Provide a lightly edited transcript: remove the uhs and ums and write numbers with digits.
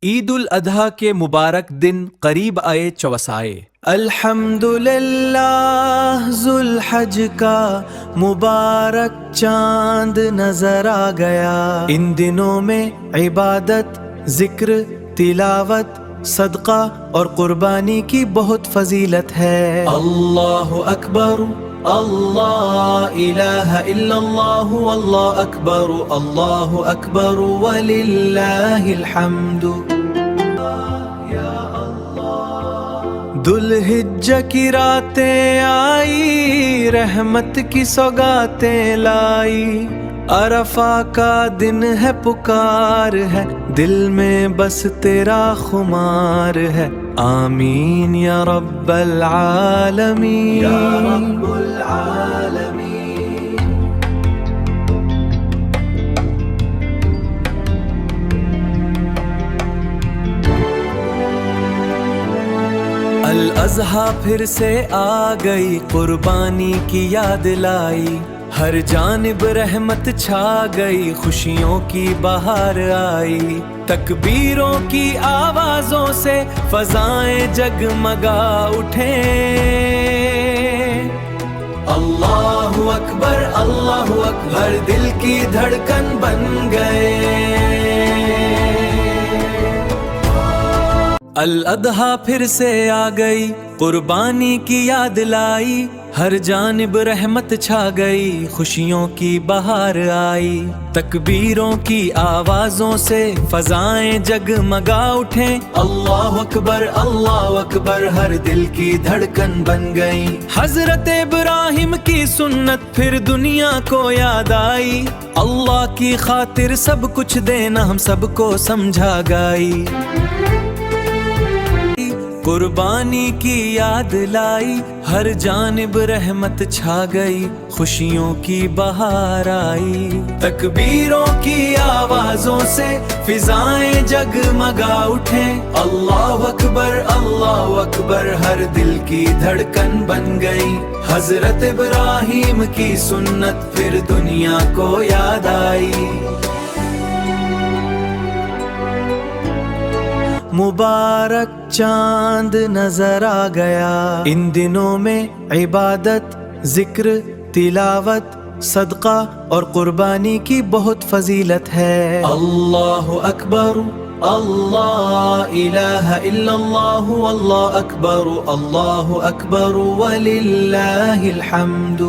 عید الاضحیٰ کے مبارک دن قریب آئے چوسائے۔ الحمدللہ ذوالحج کا مبارک چاند نظر آ گیا، ان دنوں میں عبادت، ذکر، تلاوت، صدقہ اور قربانی کی بہت فضیلت ہے۔ اللہ اکبر، اللہ الہ الا اللہ، واللہ اکبر، اللہ اکبر وللہ الحمد۔ ذوالحجہ کی راتیں آئی، رحمت کی سوغاتیں لائی، عرفہ کا دن ہے، پکار ہے، دل میں بس تیرا خمار ہے، آمین یا رب العالمین، یا رب العالمین۔ الاضحیٰ پھر سے آ گئی، قربانی کی یاد لائی، ہر جانب رحمت چھا گئی، خوشیوں کی بہار آئی، تکبیروں کی آوازوں سے فضائیں جگمگا اٹھیں، اللہ اکبر، اللہ اکبر دل کی دھڑکن بن گئے۔ الاضحیٰ پھر سے آ گئی، قربانی کی یاد لائی، ہر جانب رحمت چھا گئی، خوشیوں کی بہار آئی، تکبیروں کی آوازوں سے فضائیں جگمگا اٹھیں، اللہ اکبر، اللہ اکبر ہر دل کی دھڑکن بن گئی۔ حضرت ابراہیم کی سنت پھر دنیا کو یاد آئی، اللہ کی خاطر سب کچھ دینا ہم سب کو سمجھا گائی، قربانی کی یاد لائی، ہر جانب رحمت چھا گئی، خوشیوں کی بہار آئی، تکبیروں کی آوازوں سے فضائیں جگمگا اٹھیں، اللہ اکبر، اللہ اکبر ہر دل کی دھڑکن بن گئی، حضرت ابراہیم کی سنت پھر دنیا کو یاد آئی۔ مبارک چاند نظر آ گیا، ان دنوں میں عبادت، ذکر، تلاوت، صدقہ اور قربانی کی بہت فضیلت ہے۔ اللہ اکبر، اللہ الہ الا اللہ، واللہ اکبر، اللہ اکبر وللہ الحمد۔